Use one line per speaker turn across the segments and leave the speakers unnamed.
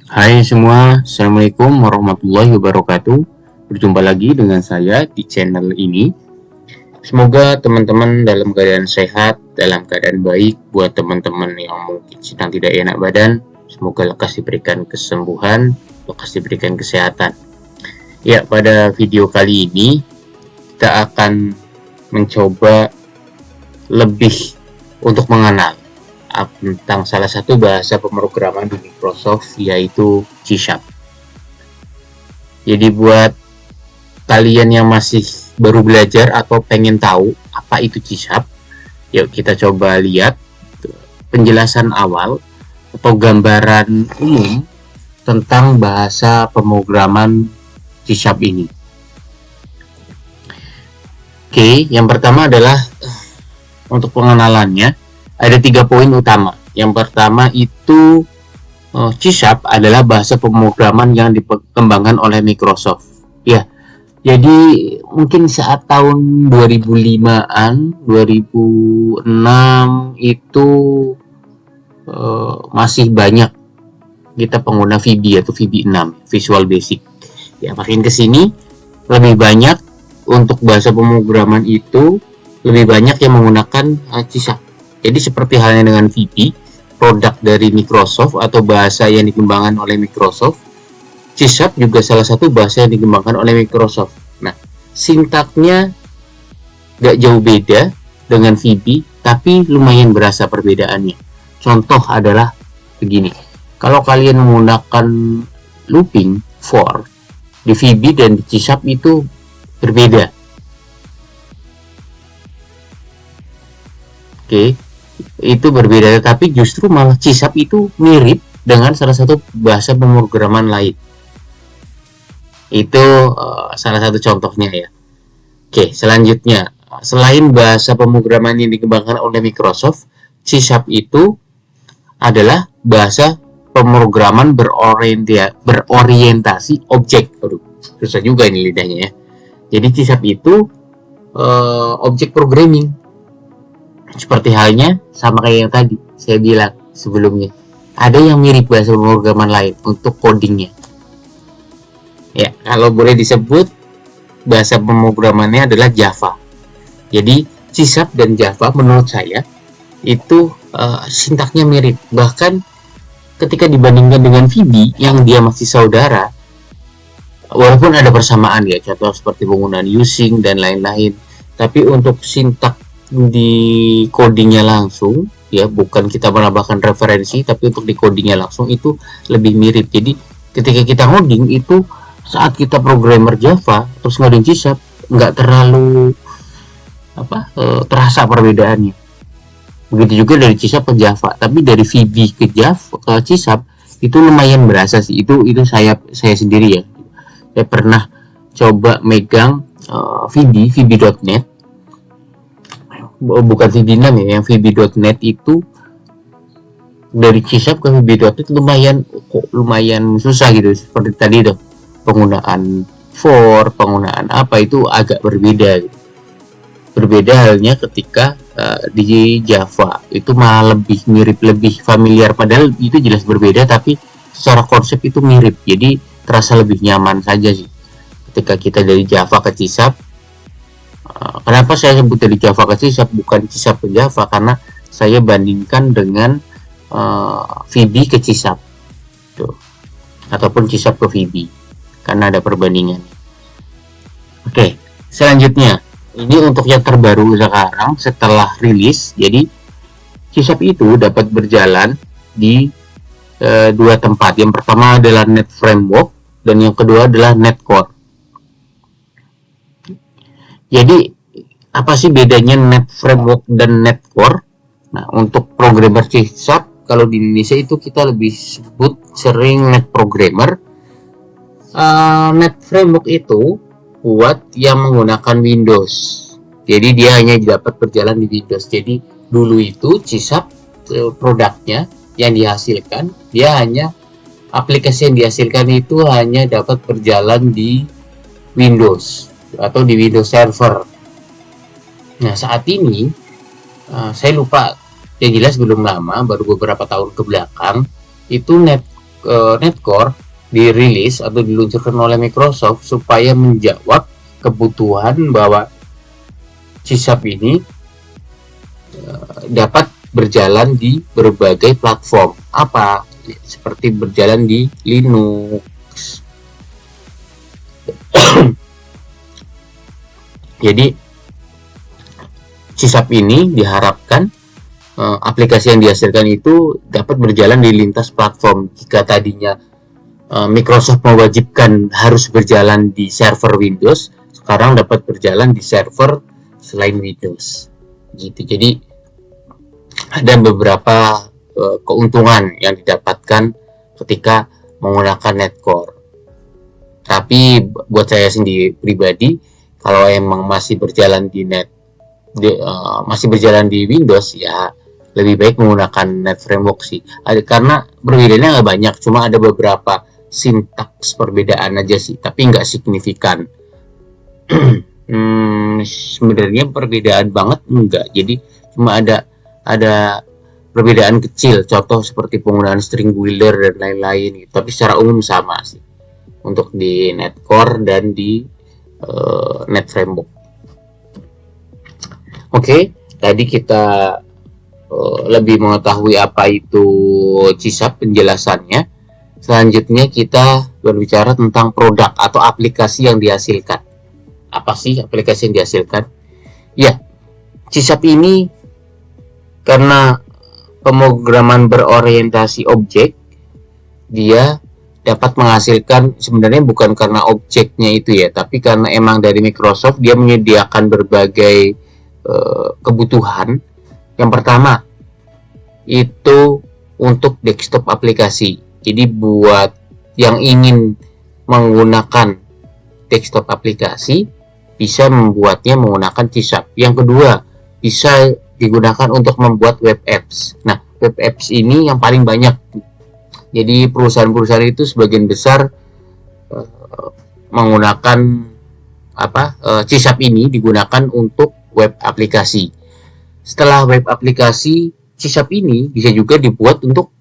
Hai semua, Assalamualaikum warahmatullahi wabarakatuh. Berjumpa lagi dengan saya di channel ini. Semoga teman-teman dalam keadaan sehat, dalam keadaan baik. Buat teman-teman yang mungkin sedang tidak enak badan, semoga lekas diberikan kesembuhan, lekas diberikan kesehatan. Ya, pada video kali ini kita akan mencoba lebih untuk mengenal tentang salah satu bahasa pemrograman di Microsoft, yaitu C#. Jadi buat kalian yang masih baru belajar atau pengen tahu apa itu C#, yuk kita coba lihat penjelasan awal atau gambaran umum tentang bahasa pemrograman C# ini. Oke, yang pertama adalah untuk pengenalannya. Ada 3 poin utama. Yang pertama itu C# adalah bahasa pemrograman yang dikembangkan oleh Microsoft. Ya, jadi mungkin saat tahun 2005-an, 2006 itu masih banyak kita pengguna VB atau VB6, Visual Basic. Ya, makin kesini lebih banyak untuk bahasa pemrograman itu lebih banyak yang menggunakan C#. Jadi seperti halnya dengan VB, produk dari Microsoft atau bahasa yang dikembangkan oleh Microsoft, C# juga salah satu bahasa yang dikembangkan oleh Microsoft. Nah, sintaknya gak jauh beda dengan VB, tapi lumayan berasa perbedaannya. Contoh adalah begini, kalau kalian menggunakan looping for di VB dan di C# itu berbeda. Oke. Itu berbeda, tapi justru malah C# itu mirip dengan salah satu bahasa pemrograman lain. Itu salah satu contohnya ya. Oke, selanjutnya, selain bahasa pemrograman yang dikembangkan oleh Microsoft, C# itu adalah bahasa pemrograman berorientasi objek. Aduh, susah juga ini lidahnya ya. Jadi C# itu objek programming. Seperti halnya sama kayak yang tadi saya bilang sebelumnya, ada yang mirip bahasa pemrograman lain untuk codingnya. Ya, kalau boleh disebut bahasa pemrogramannya adalah Java. Jadi C# dan Java menurut saya itu sintaknya mirip. Bahkan ketika dibandingkan dengan VB yang dia masih saudara, walaupun ada persamaan ya, contoh seperti penggunaan using dan lain-lain, tapi untuk sintak di codingnya langsung ya, bukan kita menambahkan referensi, tapi untuk di codingnya langsung itu lebih mirip. Jadi ketika kita ngoding itu, saat kita programmer Java terus ngoding C# nggak terlalu terasa perbedaannya. Begitu juga dari C# ke Java, tapi dari VB ke Java ke C# itu lumayan berasa sih. Itu saya sendiri ya, saya pernah coba megang VB.NET, bukan VB6 ya, yang VB.NET itu dari C# ke VB.NET lumayan susah gitu. Seperti tadi tuh, penggunaan for, penggunaan apa itu agak berbeda gitu. Berbeda halnya ketika di Java itu malah lebih mirip, lebih familiar, padahal itu jelas berbeda, tapi secara konsep itu mirip. Jadi terasa lebih nyaman saja sih ketika kita dari Java ke C#. Kenapa saya sebut dari Java ke C# bukan C# ke Java? Karena saya bandingkan dengan VB ke C#, tuh, ataupun C# ke VB, karena ada perbandingan. Oke, selanjutnya ini untuk yang terbaru sekarang setelah rilis. Jadi C# itu dapat berjalan di dua tempat. Yang pertama adalah Net Framework dan yang kedua adalah Net Core. Jadi apa sih bedanya Net Framework dan Net Core? Nah, untuk programmer C# kalau di Indonesia itu kita lebih sebut sering Net Programmer. Net Framework itu buat yang menggunakan Windows. Jadi dia hanya dapat berjalan di Windows. Jadi dulu itu C# produknya yang dihasilkan, dia hanya aplikasi yang dihasilkan itu hanya dapat berjalan di Windows atau di Windows Server. Nah, saat ini saya lupa, yang jelas belum lama, baru beberapa tahun ke belakang itu Netcore dirilis atau diluncurkan oleh Microsoft supaya menjawab kebutuhan bahwa C# ini dapat berjalan di berbagai platform, apa seperti berjalan di Linux. Jadi C# ini diharapkan aplikasi yang dihasilkan itu dapat berjalan di lintas platform. Jika tadinya Microsoft mewajibkan harus berjalan di server Windows, sekarang dapat berjalan di server selain Windows. Gitu. Jadi ada beberapa keuntungan yang didapatkan ketika menggunakan Netcore. Tapi buat saya sendiri pribadi, kalau emang masih berjalan di masih berjalan di Windows, ya lebih baik menggunakan NetFramework sih. Karena perbedaannya nggak banyak, cuma ada beberapa sintaks perbedaan aja sih, tapi nggak signifikan. Sebenarnya perbedaan banget enggak. Jadi cuma ada perbedaan kecil, contoh seperti penggunaan string builder dan lain-lain gitu. Tapi secara umum sama sih untuk di Netcore dan di NetFramework. Oke, tadi kita lebih mengetahui apa itu C# penjelasannya. Selanjutnya kita berbicara tentang produk atau aplikasi yang dihasilkan. Apa sih aplikasi yang dihasilkan? Ya, C# ini karena pemrograman berorientasi objek, dia dapat menghasilkan, sebenarnya bukan karena objeknya itu ya, tapi karena emang dari Microsoft dia menyediakan berbagai kebutuhan. Yang pertama itu untuk desktop aplikasi. Jadi buat yang ingin menggunakan desktop aplikasi bisa membuatnya menggunakan C#. Yang kedua, bisa digunakan untuk membuat web apps. Nah, web apps ini yang paling banyak. Jadi perusahaan-perusahaan itu sebagian besar menggunakan C# ini digunakan untuk web aplikasi. Setelah web aplikasi, C# ini bisa juga dibuat untuk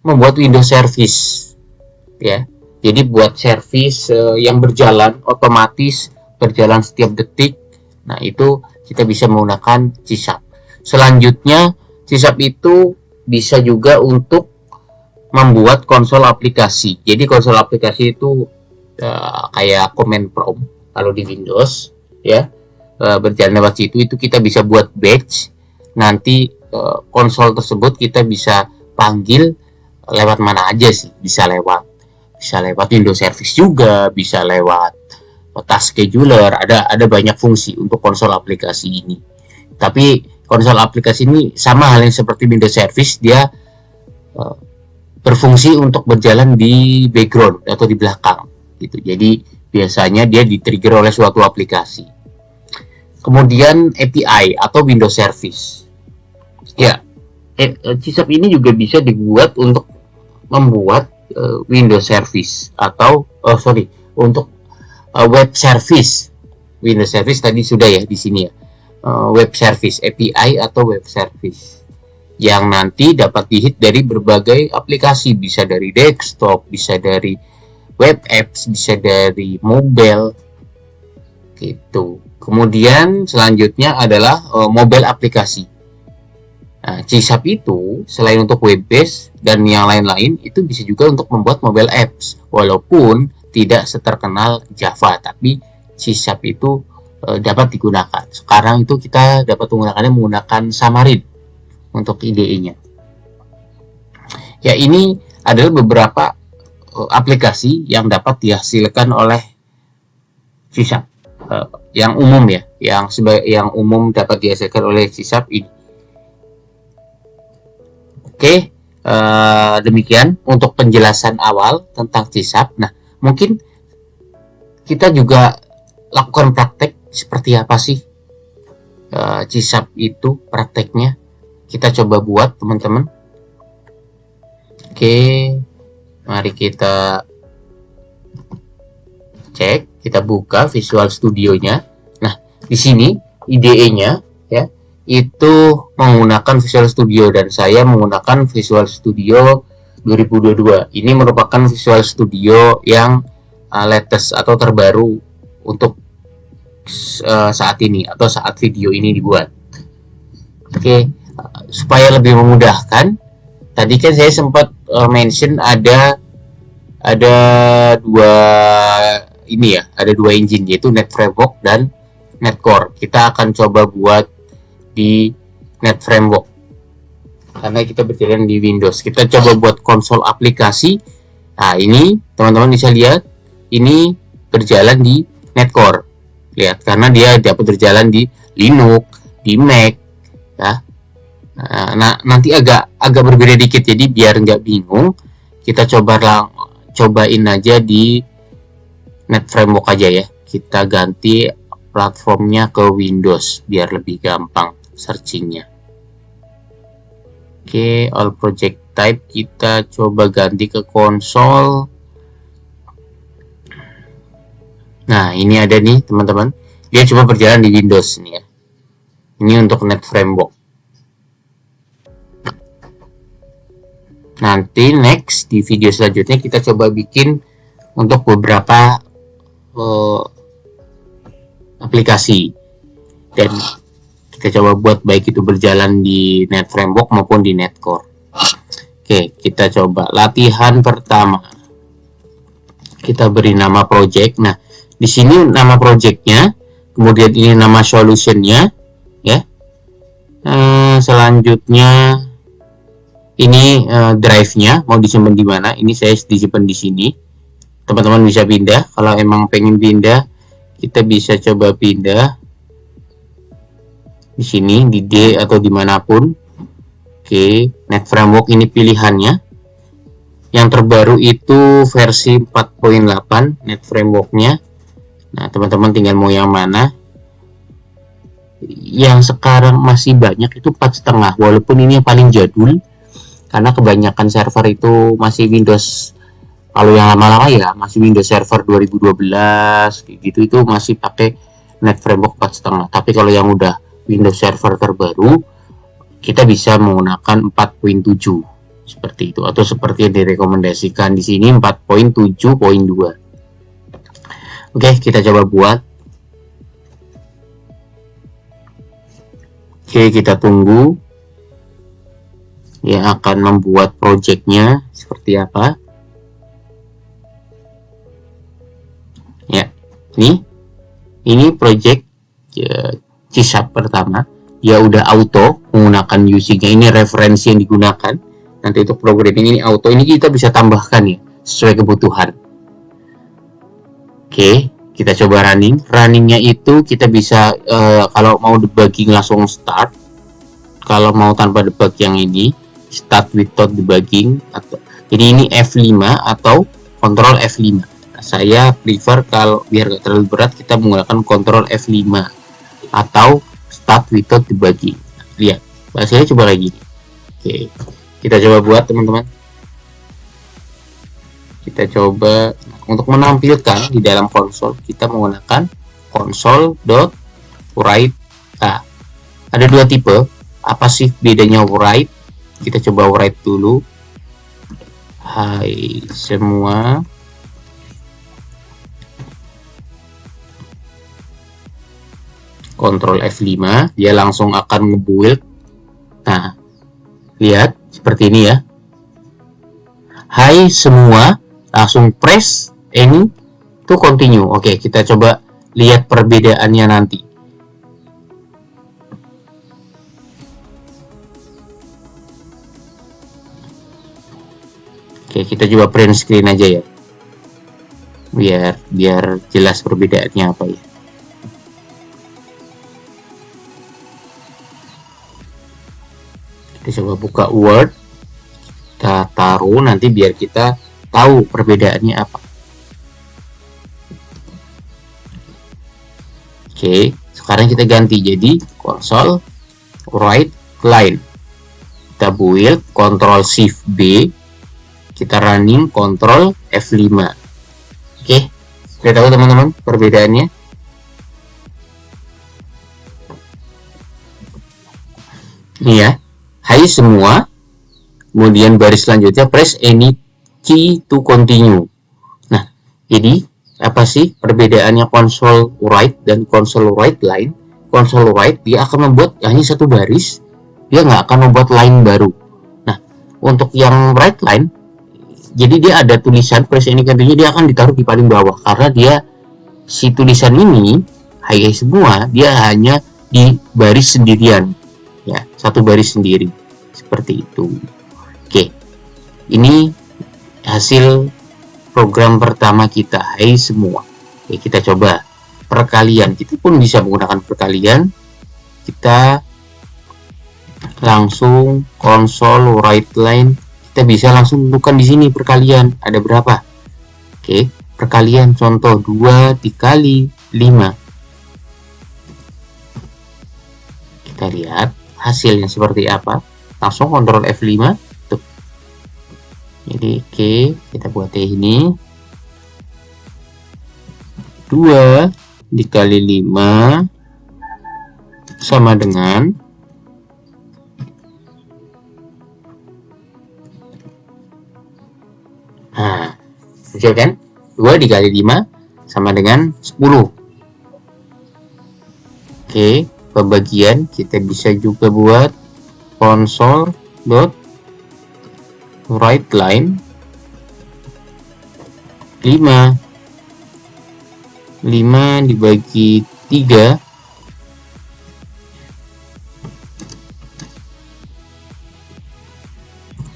membuat Windows Service, ya. Jadi buat service yang berjalan otomatis, berjalan setiap detik. Nah, itu kita bisa menggunakan C#. Selanjutnya, C# itu bisa juga untuk membuat konsol aplikasi. Jadi konsol aplikasi itu kayak command prompt kalau di Windows, ya. Berjalan lewat situ, itu kita bisa buat batch. Nanti konsol tersebut kita bisa panggil lewat mana aja sih, bisa lewat Windows Service juga, bisa lewat task scheduler, ada banyak fungsi untuk konsol aplikasi ini. Tapi konsol aplikasi ini sama halnya seperti Windows Service, dia berfungsi untuk berjalan di background atau di belakang gitu. Jadi biasanya dia di-trigger oleh suatu aplikasi. Kemudian API atau Windows Service. Ya, C# ini juga bisa dibuat untuk membuat Windows Service atau untuk web service. Windows Service tadi sudah ya di sini ya. Web Service, API atau web service yang nanti dapat di-hit dari berbagai aplikasi, bisa dari desktop, bisa dari web apps, bisa dari mobile gitu. Kemudian selanjutnya adalah mobile aplikasi. Nah, C# itu selain untuk web based dan yang lain-lain, itu bisa juga untuk membuat mobile apps, walaupun tidak seterkenal Java, tapi C# itu dapat digunakan. Sekarang itu kita dapat menggunakan Xamarin untuk IDE-nya. Ya, ini adalah beberapa aplikasi yang dapat dihasilkan oleh C#. Yang umum ya, yang umum dapat dihasilkan oleh C# ini. Oke, demikian untuk penjelasan awal tentang C#. Nah, mungkin kita juga lakukan praktek seperti apa sih C# itu prakteknya. Kita coba buat, teman-teman. Oke, mari kita cek. Kita buka Visual Studio-nya. Nah, di sini IDE-nya ya, itu menggunakan Visual Studio dan saya menggunakan Visual Studio 2022. Ini merupakan Visual Studio yang latest atau terbaru untuk saat ini atau saat video ini dibuat. Oke, supaya lebih memudahkan, tadi kan saya sempat mention ada dua ini ya, ada dua engine, yaitu NetFramework dan NetCore. Kita akan coba buat di NetFramework karena kita berjalan di Windows. Kita coba buat konsol aplikasi. Nah, ini teman-teman bisa lihat, ini berjalan di NetCore. Lihat, karena dia dapat berjalan di Linux, di Mac, ya. Nah, nanti agak berbeda dikit, jadi biar nggak bingung, kita cobain aja di NetFramework aja ya. Kita ganti platformnya ke Windows biar lebih gampang searchingnya. Oke, all project type kita coba ganti ke konsol. Nah, ini ada nih teman-teman, dia coba berjalan di Windows nih ya. Ini untuk NetFramework. Nanti next di video selanjutnya kita coba bikin untuk beberapa aplikasi, dan kita coba buat baik itu berjalan di NetFramework maupun di NetCore. Oke, kita coba latihan pertama. Kita beri nama project. Nah, di sini nama projectnya, kemudian ini nama solutionnya, ya. Selanjutnya ini drive-nya mau disimpan di mana? Ini saya disimpan di sini. Teman-teman bisa pindah. Kalau emang pengen pindah, kita bisa coba pindah di sini, di D atau dimanapun. Oke, NetFramework ini pilihannya. Yang terbaru itu versi 4.8 NetFramework-nya. Nah, teman-teman tinggal mau yang mana. Yang sekarang masih banyak itu 4,5, walaupun ini yang paling jadul, karena kebanyakan server itu masih Windows. Kalau yang lama-lama ya masih Windows Server 2012 gitu, itu masih pakai NetFramework 4,5. Tapi kalau yang udah Windows Server terbaru, kita bisa menggunakan 4.7 seperti itu, atau seperti yang direkomendasikan di sini 4.7.2. Oke, kita coba buat. Oke, kita tunggu yang akan membuat projectnya seperti apa. Ya, ini project C# pertama. Dia udah auto menggunakan using-nya. Ini referensi yang digunakan. Nanti untuk programming ini auto. Ini kita bisa tambahkan ya sesuai kebutuhan. Oke, kita coba running. Runningnya itu kita bisa kalau mau debugging langsung start. Kalau mau tanpa debug yang ini start without debugging, atau jadi ini F5 atau Ctrl F5. Saya prefer kalau biar gak terlalu berat, kita menggunakan Ctrl F5 atau start without debugging. Lihat, bahasanya coba lagi. Oke, kita coba buat teman-teman. Kita coba untuk menampilkan di dalam konsol, kita menggunakan console.write. Ada dua tipe. Apa sih bedanya write? Kita coba write dulu. Hai semua, Ctrl F5, dia langsung akan ngebuild. Nah, lihat seperti ini ya. Hai semua, langsung press ini to continue. Oke, kita coba lihat perbedaannya nanti. Oke, kita coba print screen aja ya, biar jelas perbedaannya apa ya. Kita coba buka Word, kita taruh nanti biar kita tahu perbedaannya apa. Oke, sekarang kita ganti jadi console write line. Kita build Ctrl Shift B, kita running Ctrl F5. Oke, kita tahu teman-teman perbedaannya. Ini ya, hai semua, Kemudian baris selanjutnya press any key to continue. Nah, jadi apa sih perbedaannya console write dan console write line? Console write dia akan membuat hanya satu baris, dia nggak akan membuat line baru. Nah, untuk yang write line, jadi dia ada tulisan press any continue, dia akan ditaruh di paling bawah karena dia si tulisan ini hai semua dia hanya di baris sendirian, ya satu baris sendiri seperti itu. Oke, ini hasil program pertama kita, hai semua. Oke, kita coba perkalian. Kita pun bisa menggunakan perkalian. Kita langsung console write line. Kita bisa langsung tentukan di sini perkalian ada berapa. Oke, perkalian contoh 2 dikali 5. Kita lihat hasilnya seperti apa. Langsung Ctrl F5 tuh. Jadi oke, kita buat ini 2 dikali 5 sama dengan muncul kan 2 dikali 5 sama dengan 10. Oke, pembagian kita bisa juga buat console dot write line 5 dibagi 3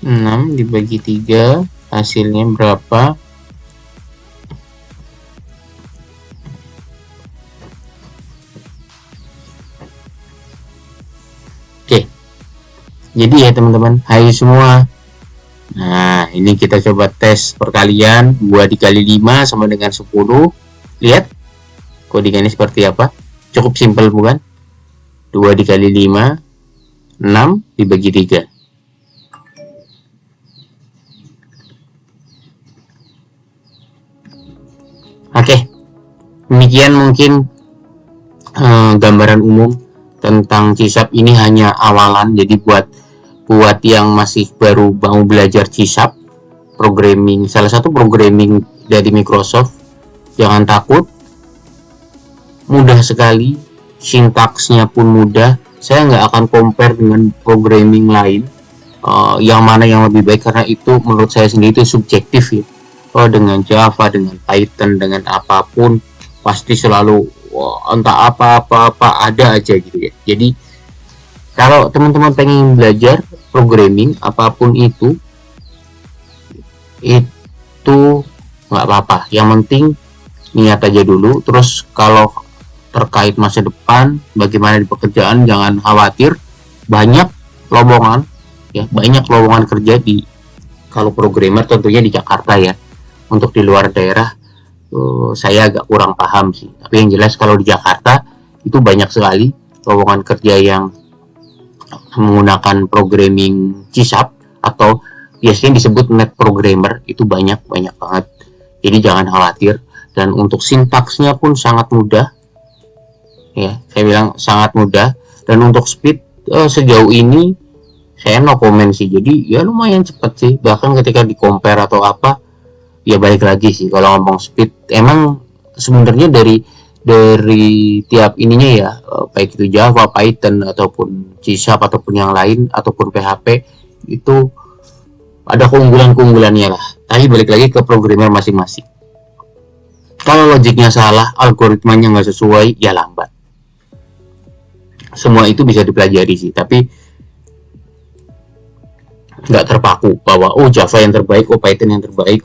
6 dibagi 3 hasilnya berapa? Oke, jadi ya teman-teman, hai semua. Nah, ini kita coba tes perkalian 2 dikali 5 sama dengan 10. Lihat codingannya seperti apa. Cukup simpel bukan? 2 dikali 5 6 dibagi 3. Oke, demikian mungkin gambaran umum tentang C-Sharp. Ini hanya awalan, jadi buat yang masih baru mau belajar C-Sharp programming, salah satu programming dari Microsoft, jangan takut, mudah sekali, sintaksnya pun mudah. Saya nggak akan compare dengan programming lain yang mana yang lebih baik, karena itu menurut saya sendiri itu subjektif ya. Dengan Java, dengan Python, dengan apapun pasti selalu entah apa ada aja gitu ya. Jadi kalau teman-teman pengen belajar programming apapun itu nggak apa-apa, yang penting niat aja dulu. Terus kalau terkait masa depan bagaimana di pekerjaan, jangan khawatir, banyak lowongan ya, banyak lowongan kerja di, kalau programmer tentunya di Jakarta ya. Untuk di luar daerah saya agak kurang paham sih, tapi yang jelas kalau di Jakarta itu banyak sekali lowongan kerja yang menggunakan programming C-Sharp atau biasanya disebut net programmer, itu banyak banget. Jadi jangan khawatir, dan untuk sintaksnya pun sangat mudah ya, saya bilang sangat mudah. Dan untuk speed sejauh ini saya no comment sih, jadi ya lumayan cepat sih, bahkan ketika di compare atau apa ya, balik lagi sih kalau ngomong speed, emang sebenarnya dari tiap ininya ya, baik itu Java, Python ataupun C-Sharp ataupun yang lain ataupun PHP, itu ada keunggulan-keunggulannya lah. Tapi balik lagi ke programmer masing-masing. Kalau logiknya salah, algoritmanya nggak sesuai, ya lambat. Semua itu bisa dipelajari sih, tapi nggak terpaku bahwa Java yang terbaik, Python yang terbaik,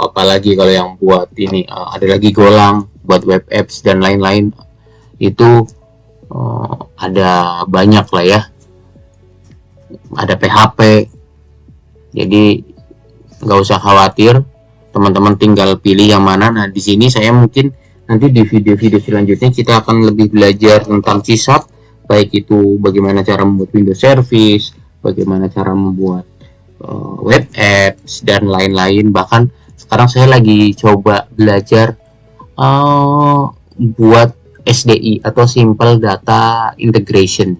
apalagi kalau yang buat ini ada lagi Golang buat web apps dan lain-lain, itu ada banyak lah ya, ada PHP. Jadi nggak usah khawatir, teman-teman tinggal pilih yang mana. Nah di sini saya mungkin nanti di video-video selanjutnya kita akan lebih belajar tentang C-Sharp, baik itu bagaimana cara membuat Windows Service, bagaimana cara membuat web apps dan lain-lain. Bahkan sekarang saya lagi coba belajar buat SDI atau Simple Data Integration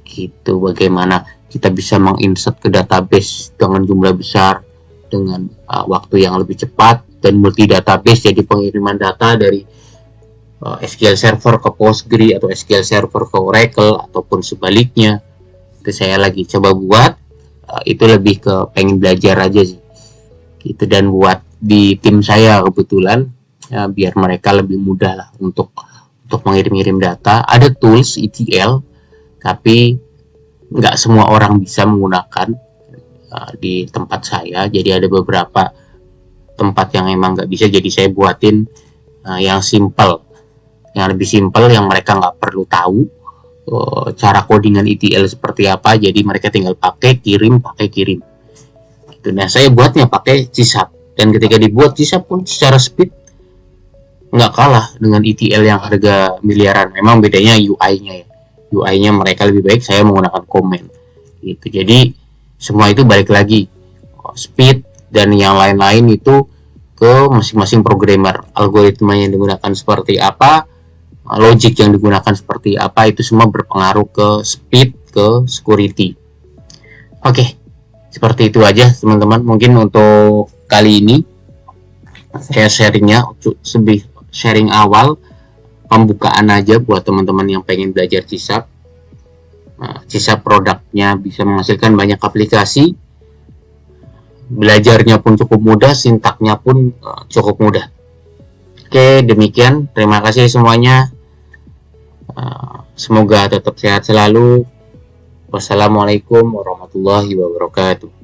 gitu, bagaimana kita bisa menginsert ke database dengan jumlah besar dengan waktu yang lebih cepat, dan multi database, jadi pengiriman data dari SQL Server ke Postgre atau SQL Server ke Oracle ataupun sebaliknya. Itu saya lagi coba buat. Itu lebih ke pengen belajar aja sih gitu, dan buat di tim saya kebetulan ya, biar mereka lebih mudah lah untuk mengirim-ngirim data. Ada tools ETL, tapi nggak semua orang bisa menggunakan di tempat saya. Jadi ada beberapa tempat yang emang nggak bisa, jadi saya buatin yang simple, yang lebih simple, yang mereka nggak perlu tahu cara codingan ETL seperti apa. Jadi mereka tinggal pakai kirim gitu. Nah, saya buatnya pakai CSAP, dan ketika dibuat CSAP pun secara speed nggak kalah dengan ETL yang harga miliaran. Memang bedanya UI-nya ya, UI-nya mereka lebih baik, saya menggunakan comment gitu. Jadi semua itu balik lagi speed dan yang lain-lain itu ke masing-masing programmer. Algoritma yang digunakan seperti apa, logic yang digunakan seperti apa, itu semua berpengaruh ke speed, ke security. Oke, seperti itu aja teman-teman. Mungkin untuk kali ini saya sharing awal, pembukaan aja buat teman-teman yang pengen belajar CSAP. CSAP produknya bisa menghasilkan banyak aplikasi, belajarnya pun cukup mudah, sintaknya pun cukup mudah. Oke, demikian. Terima kasih semuanya. Semoga tetap sehat selalu. Wassalamualaikum warahmatullahi wabarakatuh.